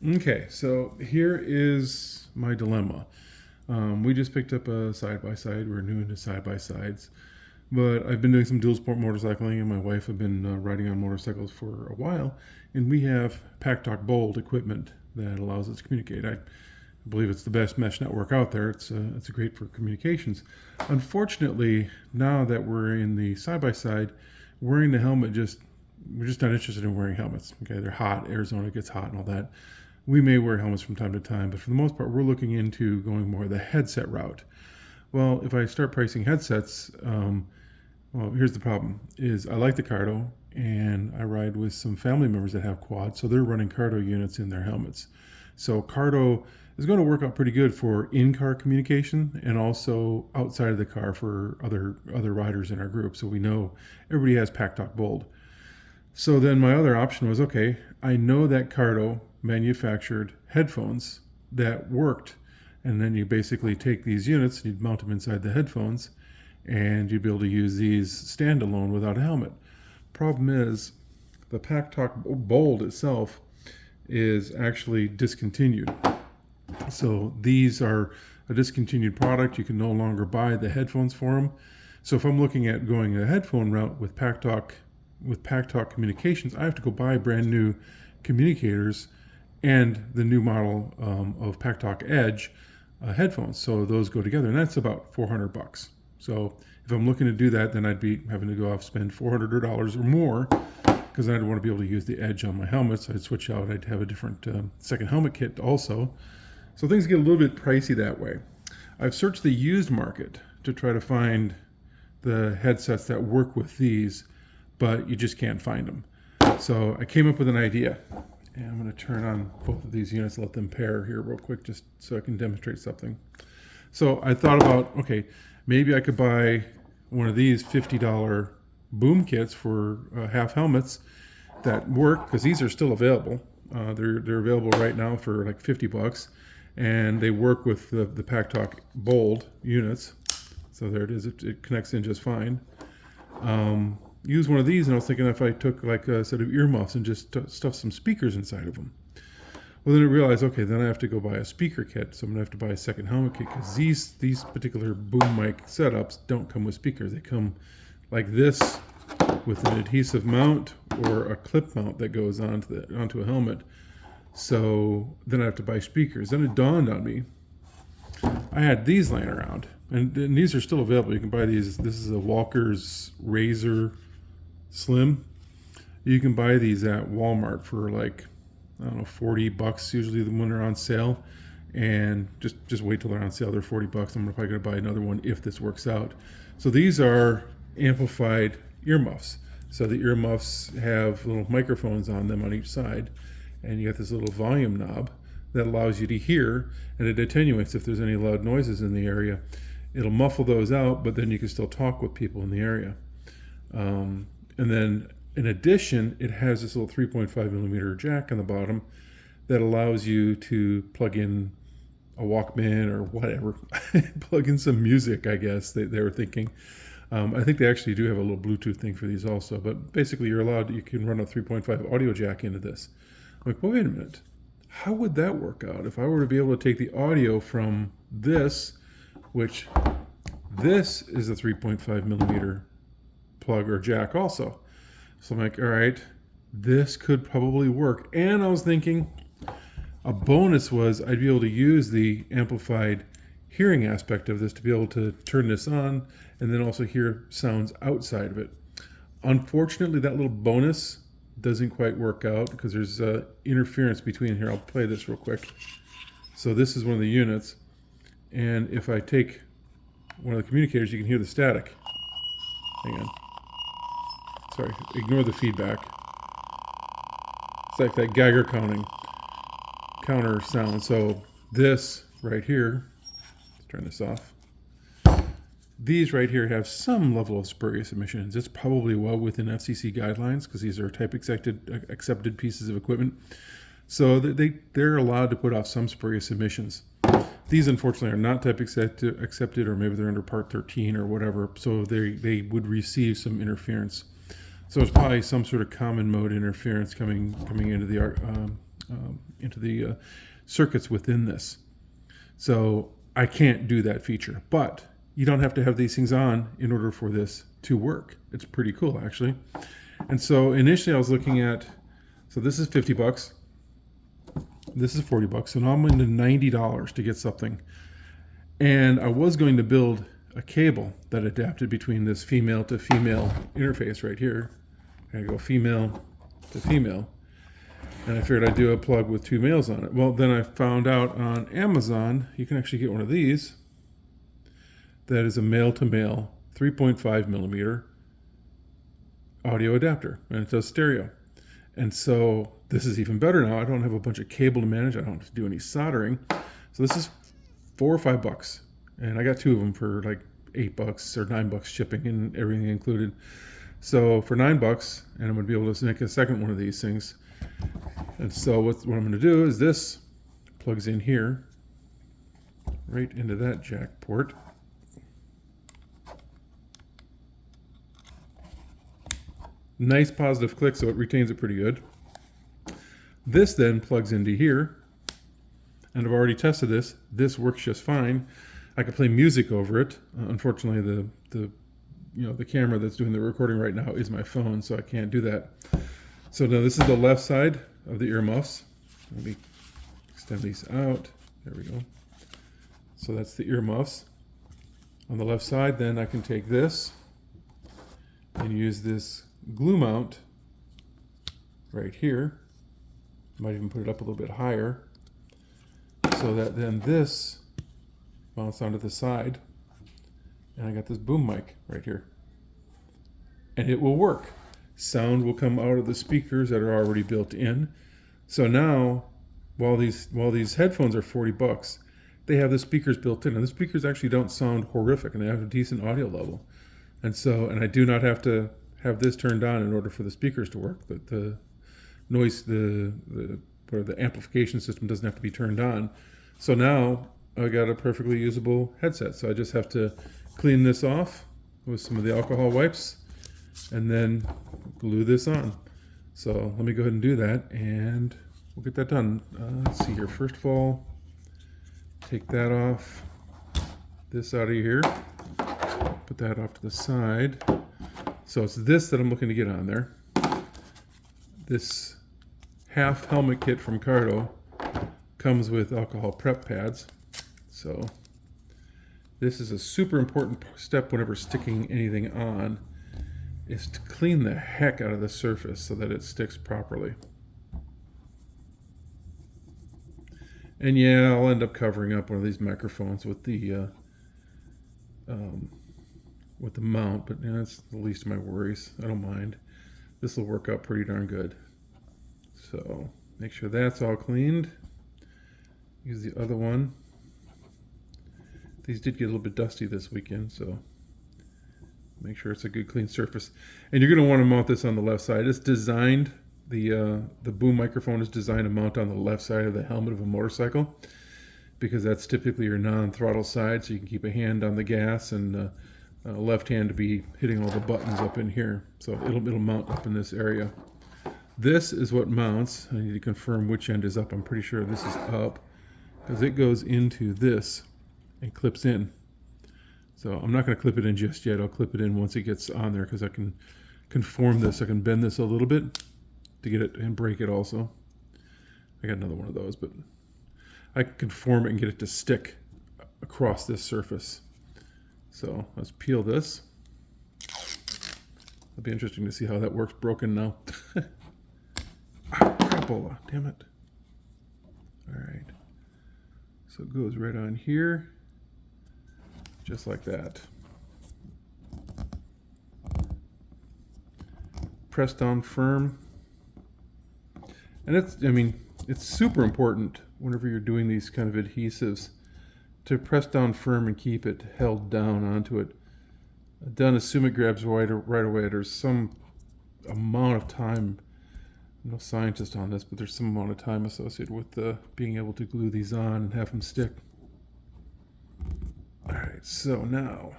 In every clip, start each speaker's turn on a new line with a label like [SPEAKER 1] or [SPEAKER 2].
[SPEAKER 1] Okay, so here is my dilemma. We just picked up a side by side. We're new into side by sides, but I've been doing some dual sport motorcycling, and my wife have been riding on motorcycles for a while. And we have Packtalk Bold equipment that allows us to communicate. I believe it's the best mesh network out there. It's great for communications. Unfortunately, now that we're in the side by side, wearing the helmet just we're just not interested in wearing helmets. Okay, they're hot. Arizona gets hot and all that. We may wear helmets from time to time, but for the most part, we're looking into going more the headset route. Well, if I start pricing headsets, well, here's the problem: is I like the Cardo, and I ride with some family members that have quads, so they're running Cardo units in their helmets. So Cardo is going to work out pretty good for in-car communication and also outside of the car for other riders in our group. So we know everybody has Packtalk Bold. So then my other option was, okay, I know that Cardo manufactured headphones that worked. And then you basically take these units, you'd mount them inside the headphones, and you'd be able to use these standalone without a helmet. Problem is, the Packtalk Bold itself is actually discontinued. So these are a discontinued product. You can no longer buy the headphones for them. So if I'm looking at going a headphone route with Packtalk Communications, I have to go buy brand new communicators and the new model of Packtalk Edge headphones. So those go together, and that's about $400. So if I'm looking to do that, then I'd be having to go off spend $400 or more because I'd want to be able to use the Edge on my helmet. So I'd switch out. I'd have a different second helmet kit also. So things get a little bit pricey that way. I've searched the used market to try to find the headsets that work with these, but you just can't find them. So I came up with an idea, and I'm going to turn on both of these units, let them pair here real quick, just so I can demonstrate something. So I thought about, okay, maybe I could buy one of these $50 boom kits for half helmets that work, because these are still available. They're available right now for like $50, and they work with the Packtalk Bold units. So there it is. It connects in just fine. Use one of these, and I was thinking if I took like a set of earmuffs and just stuff some speakers inside of them. Well, then I realized, okay, then I have to go buy a speaker kit. So I'm gonna have to buy a second helmet kit because these particular boom mic setups don't come with speakers. They come like this with an adhesive mount or a clip mount that goes onto a helmet. So then I have to buy speakers. Then it dawned on me, I had these laying around, and these are still available. You can buy these. This is a Walker's Razor Slim. You can buy these at Walmart for like, I don't know, $40 usually when they're on sale. And just wait till they're on sale. They're $40. I'm probably going to buy another one if this works out. So these are amplified earmuffs. So the earmuffs have little microphones on them on each side, and you got this little volume knob that allows you to hear, and it attenuates if there's any loud noises in the area. It'll muffle those out, but then you can still talk with people in the area. And then in addition, it has this little 3.5 millimeter jack on the bottom that allows you to plug in a Walkman or whatever, plug in some music, I guess they were thinking. I think they actually do have a little Bluetooth thing for these also, but basically you can run a 3.5 audio jack into this. I'm like, well, wait a minute. How would that work out if I were to be able to take the audio from this, which this is a 3.5 millimeter plug or jack also. So I'm like, all right, this could probably work. And I was thinking a bonus was I'd be able to use the amplified hearing aspect of this to be able to turn this on and then also hear sounds outside of it. Unfortunately, that little bonus doesn't quite work out because there's interference between here. I'll play this real quick. So this is one of the units, and if I take one of the communicators, you can hear the static. Hang on. Sorry, ignore the feedback. It's like that Geiger counter sound. So this right here, let's turn this off. These right here have some level of spurious emissions. It's probably well within FCC guidelines because these are type accepted pieces of equipment. So they're allowed to put off some spurious emissions. These unfortunately are not type accepted, or maybe they're under Part 13 or whatever. So they would receive some interference. So it's probably some sort of common mode interference coming into the circuits within this. So I can't do that feature, but you don't have to have these things on in order for this to work. It's pretty cool, actually. And so initially I was looking at, so this is 50 bucks. This is 40 bucks. So now I'm into $90 to get something. And I was going to build a cable that adapted between this female to female interface right here. I go female to female. And I figured I'd do a plug with 2 males on it. Well, then I found out on Amazon, you can actually get one of these. That is a male to male 3.5 millimeter audio adapter, and it does stereo. And so this is even better now. I don't have a bunch of cable to manage. I don't have to do any soldering. So this is $4 or $5, and I got 2 of them for like $8 or $9 shipping and everything included. So for $9, and I'm going to be able to make a second one of these things. And so what I'm going to do is this plugs in here, right into that jack port. Nice positive click, so it retains it pretty good. This then plugs into here, and I've already tested this. This works just fine. I can play music over it. Unfortunately, the camera that's doing the recording right now is my phone, so I can't do that. So now this is the left side of the earmuffs. Let me extend these out. There we go. So that's the earmuffs. On the left side, then I can take this and use this glue mount right here. Might even put it up a little bit higher so that then this mounts onto the side, and I got this boom mic right here, and it will work. Sound will come out of the speakers that are already built in. So now, while these headphones are 40 bucks, they have the speakers built in, and the speakers actually don't sound horrific, and they have a decent audio level. And I do not have to have this turned on in order for the speakers to work. The noise, the amplification system doesn't have to be turned on. So now I got a perfectly usable headset. So I just have to clean this off with some of the alcohol wipes and then glue this on. So let me go ahead and do that, and we'll get that done. Let's see here. First of all, take that off, this out of here, put that off to the side. So it's this that I'm looking to get on there. This half helmet kit from Cardo comes with alcohol prep pads. So this is a super important step whenever sticking anything on, is to clean the heck out of the surface so that it sticks properly. And yeah, I'll end up covering up one of these microphones with the mount, but yeah, that's the least of my worries. I don't mind. This will work out pretty darn good. So make sure that's all cleaned. Use the other one. These did get a little bit dusty this weekend, so make sure it's a good clean surface. And you're going to want to mount this on the left side. It's designed, the boom microphone is designed to mount on the left side of the helmet of a motorcycle, because that's typically your non-throttle side, so you can keep a hand on the gas and left hand to be hitting all the buttons up in here. So it'll mount up in this area. This is what mounts. I need to confirm which end is up. I'm pretty sure this is up, because it goes into this and clips in. So I'm not going to clip it in just yet. I'll clip it in once it gets on there, because I can conform this. I can bend this a little bit to get it and break it also. I got another one of those, but I can conform it and get it to stick across this surface. So let's peel this. It'll be interesting to see how that works broken now. Crapola, damn it. All right. So it goes right on here, just like that. Press down firm. And it's super important whenever you're doing these kind of adhesives to press down firm and keep it held down onto it. Don't assume it grabs right away. There's some amount of time, I'm no scientist on this, but there's some amount of time associated with being able to glue these on and have them stick. All right, so now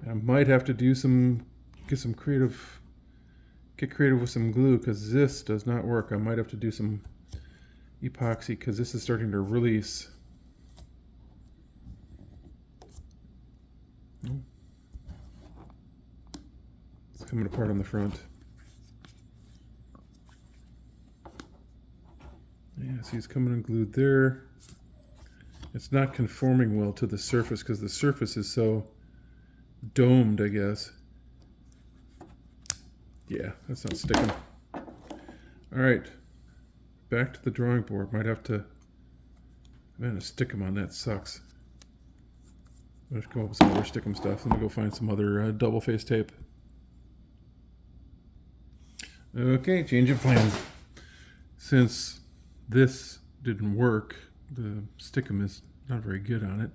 [SPEAKER 1] I might have to get some creative get creative with some glue because this does not work. I might have to do some epoxy because this is starting to release. It's coming apart on the front. Yeah, see, it's coming unglued there. It's not conforming well to the surface because the surface is so domed, I guess. Yeah, that's not sticking. All right, back to the drawing board. Might have to, man, a stickum on that sucks. I'm just come up with some other stickum stuff. Let me go find some other double face tape. Okay, change of plans. Since this didn't work, the stickum is not very good on it.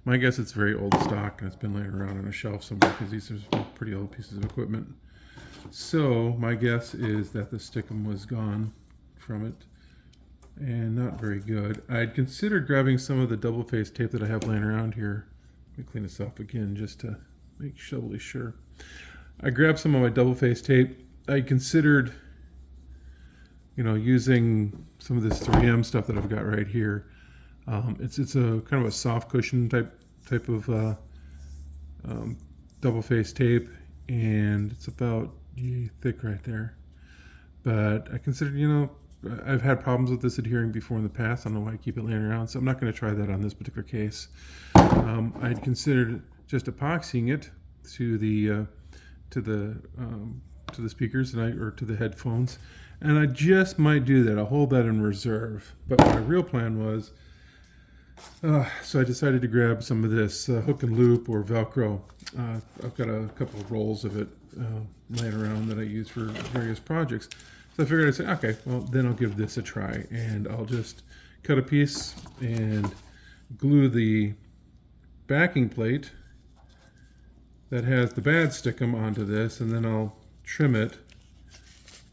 [SPEAKER 1] My guess it's very old stock and it's been laying around on a shelf somewhere because these are pretty old pieces of equipment. So my guess is that the stickum was gone from it and not very good. I'd considered grabbing some of the double face tape that I have laying around here. Let me clean this up again just to make doubly sure. I grabbed some of my double face tape. I considered, you know, using some of this 3M stuff that I've got right here. It's a kind of a soft cushion type of double face tape, and it's about thick right there. But I considered, you know, I've had problems with this adhering before in the past. I don't know why I keep it laying around, so I'm not going to try that on this particular case. I'd considered just epoxying it to the speakers or to the headphones, and I just might do that. I'll hold that in reserve. But my real plan was, so I decided to grab some of this hook and loop or Velcro. I've got a couple of rolls of it laying around that I use for various projects. So I figured I'd say, okay, well then I'll give this a try, and I'll just cut a piece and glue the backing plate that has the bad stickum onto this, and then I'll trim it.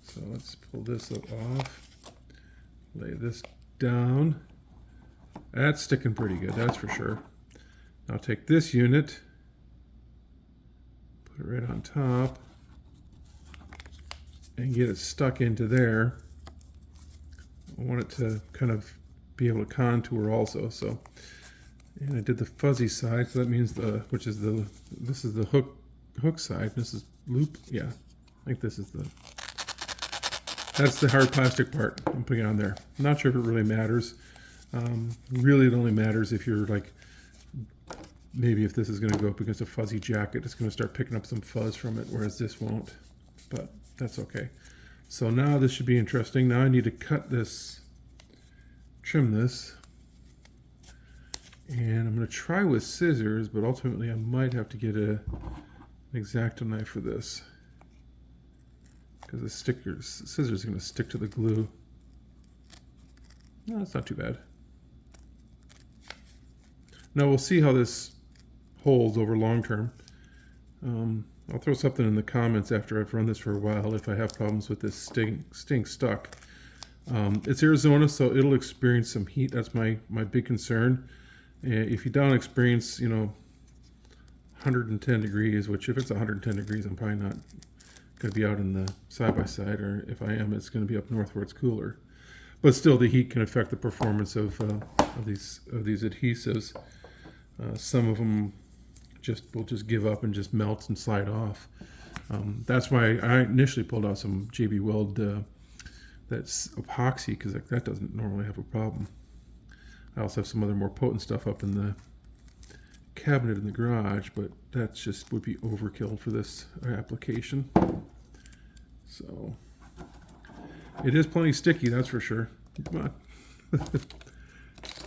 [SPEAKER 1] So let's pull this off, lay this down. That's sticking pretty good, that's for sure. I'll take this unit, put it right on top, and get it stuck into there. I want it to kind of be able to contour also. So, and I did the fuzzy side, so that means this is the hook side. This is loop. Yeah, I think this is that's the hard plastic part I'm putting on there. I'm not sure if it really matters. Really, it only matters if you're like, maybe if this is going to go up against a fuzzy jacket, it's going to start picking up some fuzz from it, whereas this won't. But that's okay. So now this should be interesting. Now I need to cut this, trim this, and I'm going to try with scissors, but ultimately I might have to get an X-Acto knife for this, because the scissors are going to stick to the glue. No, that's not too bad. Now we'll see how this holds over long term. I'll throw something in the comments after I've run this for a while if I have problems with this staying stuck. It's Arizona, so it'll experience some heat. That's my big concern. If you don't experience, 110 degrees, which if it's 110 degrees, I'm probably not going to be out in the side-by-side, or if I am, it's going to be up north where it's cooler. But still, the heat can affect the performance of these adhesives. Some of them will just give up and just melt and slide off. That's why I initially pulled out some JB Weld that's epoxy, because that doesn't normally have a problem. I also have some other more potent stuff up in the cabinet in the garage, but that just would be overkill for this application. So it is plenty sticky, that's for sure. Come on.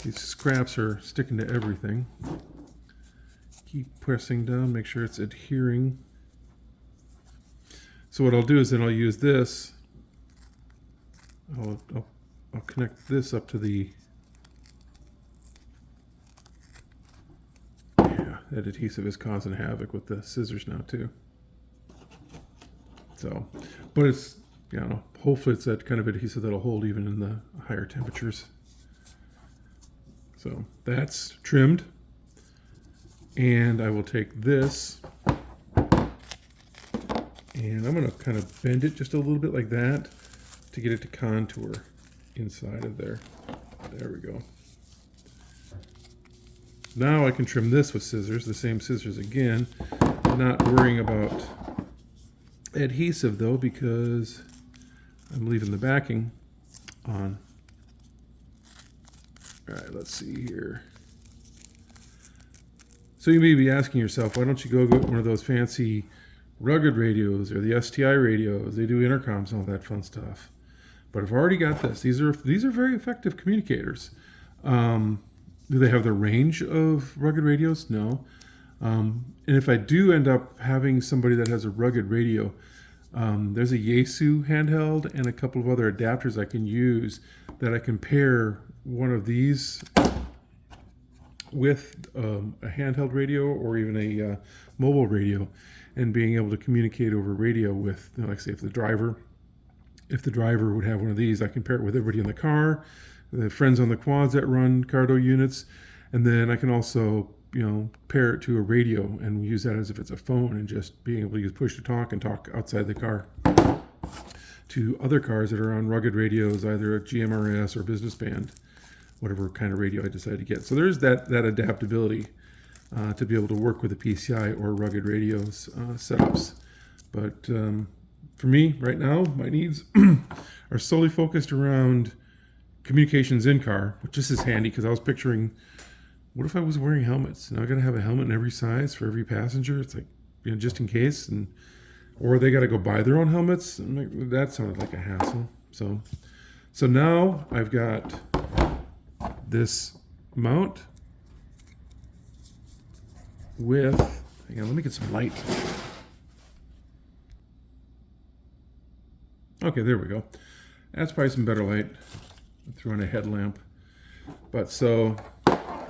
[SPEAKER 1] These scraps are sticking to everything. Keep pressing down, make sure it's adhering. So what I'll do is then I'll use this. I'll connect this up to the, yeah, that adhesive is causing havoc with the scissors now too. So, but it's, hopefully it's that kind of adhesive that'll hold even in the higher temperatures. So that's trimmed, and I will take this And I'm going to kind of bend it just a little bit like that to get it to contour inside of there. There we go. Now I can trim this with scissors, the same scissors again. Not worrying about adhesive though, because I'm leaving the backing on. All right, let's see here. So you may be asking yourself, why don't you go get one of those fancy rugged radios or the STI radios? They do intercoms and all that fun stuff. But I've already got this. These are very effective communicators. Do they have the range of rugged radios? No. And if I do end up having somebody that has a rugged radio, there's a Yaesu handheld and a couple of other adapters I can use that I can pair one of these with a handheld radio or even a mobile radio, and being able to communicate over radio with, you know, like say if the driver would have one of these, I can pair it with everybody in the car, the friends on the quads that run Cardo units, and then I can also, you know, pair it to a radio and use that as if it's a phone, and just being able to use push to talk and talk outside the car to other cars that are on rugged radios, either a GMRS or business band, whatever kind of radio I decide to get. So there's that adaptability to be able to work with the PCI or rugged radios setups. But for me right now, my needs are solely focused around communications in car, which just is handy because I was picturing, what if I was wearing helmets? Now I got to have a helmet in every size for every passenger. It's like, you know, just in case, or they got to go buy their own helmets. And like, that sounded like a hassle. So now I've got this mount with, hang on, let me get some light. Okay, there we go. That's probably some better light. I threw on a headlamp. But so,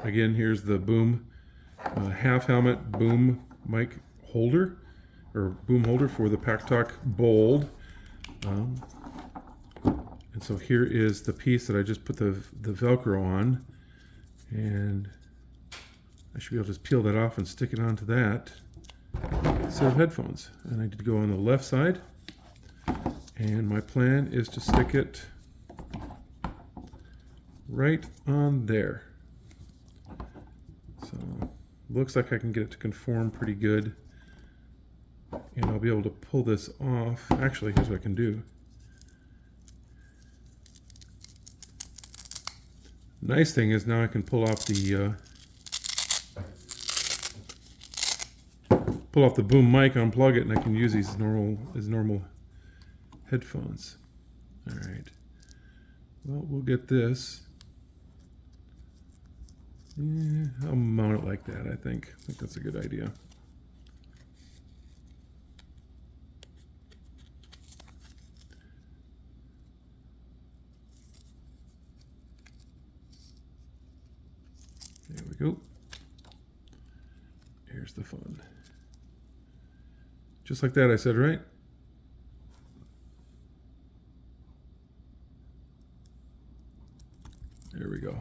[SPEAKER 1] again, here's the boom half helmet boom mic holder, or boom holder for the Packtalk Bold. And so here is the piece that I just put the Velcro on, and I should be able to just peel that off and stick it onto that set of headphones. And I did go on the left side, and my plan is to stick it right on there. So looks like I can get it to conform pretty good, and I'll be able to pull this off. Actually, here's what I can do. Nice thing is now I can pull off the boom mic, unplug it, and I can use these as normal headphones. All right. Well, we'll get this. Yeah, I'll mount it like that. I think that's a good idea. There we go. Here's the fun. Just like that, I said, right? There we go.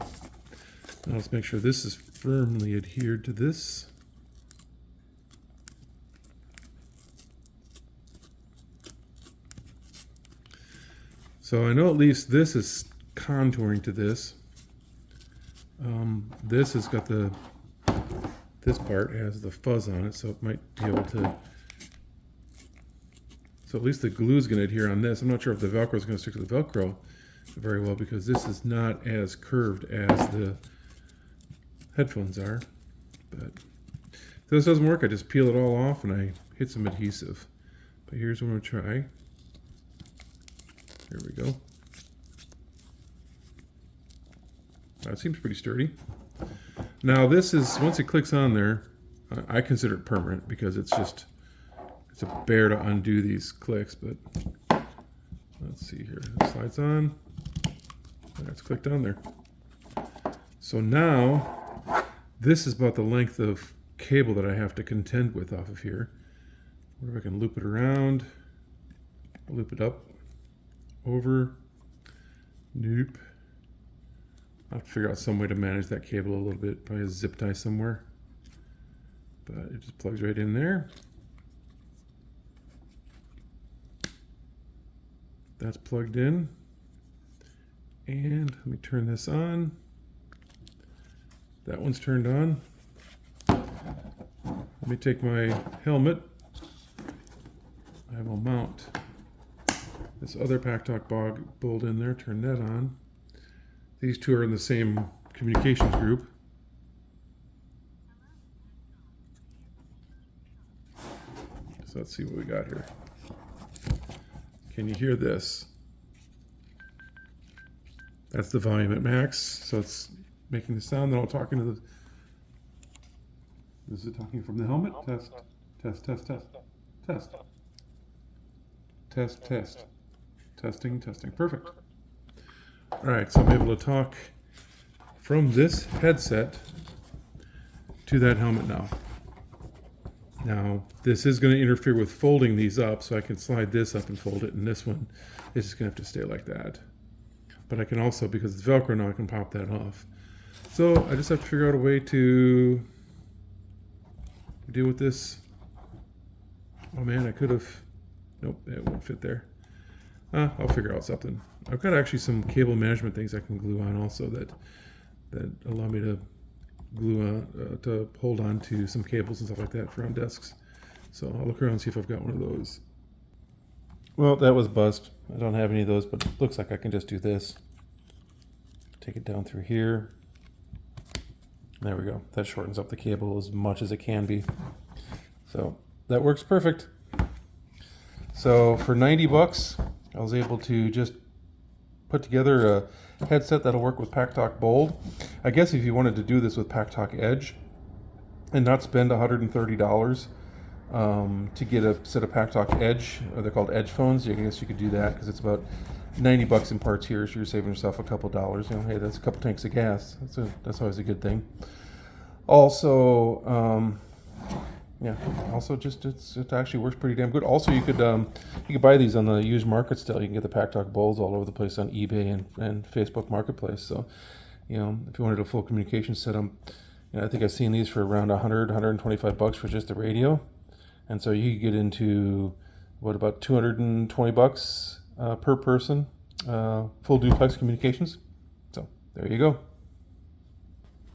[SPEAKER 1] Now let's make sure this is firmly adhered to this. So I know at least this is contouring to this. This has got this part has the fuzz on it, so it might be able to, so at least the glue is going to adhere on this. I'm not sure if the Velcro is going to stick to the Velcro very well, because this is not as curved as the headphones are. But if this doesn't work, I just peel it all off and I hit some adhesive. But here's what I'm going to try. There we go. That seems pretty sturdy. Now this is, once it clicks on there, I consider it permanent, because it's a bear to undo these clicks. But let's see here. It slides on. It's clicked on there. So now this is about the length of cable that I have to contend with off of here. What if I can loop it around, loop it up, over, nope. I'll have to figure out some way to manage that cable a little bit, probably a zip tie somewhere. But it just plugs right in there. That's plugged in. And let me turn this on. That one's turned on. Let me take my helmet. I will mount this other Packtalk bolt in there, turn that on. These two are in the same communications group. So let's see what we got here. Can you hear this? That's the volume at max, so it's making the sound. Then I'm talking to the... Is it talking from the helmet? Test, test, test, test, test. Test, test. Testing, testing. Perfect. All right, so I'm able to talk from this headset to that helmet now. Now, this is going to interfere with folding these up, so I can slide this up and fold it, and this one is just going to have to stay like that. But I can also, because it's Velcro now, I can pop that off. So I just have to figure out a way to deal with this. Oh man, I could have... Nope, it won't fit there. I'll figure out something. I've got actually some cable management things I can glue on also that allow me to glue on, to hold on to some cables and stuff like that for on desks. So I'll look around and see if I've got one of those. Well, that was bust. I don't have any of those, but it looks like I can just do this. Take it down through here. There we go. That shortens up the cable as much as it can be. So that works perfect. So for 90 bucks, I was able to just put together a headset that'll work with Packtalk Bold. I guess if you wanted to do this with Packtalk Edge and not spend $130 to get a set of Packtalk Edge, or they're called Edge phones, I guess you could do that because it's about 90 bucks in parts here, so you're saving yourself a couple dollars. You know, hey, that's a couple tanks of gas. That's always a good thing. Also, yeah. Also, just it actually works pretty damn good. Also, you could buy these on the used market still. You can get the Packtalk Bowls all over the place on eBay and Facebook Marketplace. So, you know, if you wanted a full communication setup, you know, I think I've seen these for around 125 bucks for just the radio. And so you could get into what, about 220 bucks per person, full duplex communications. So there you go.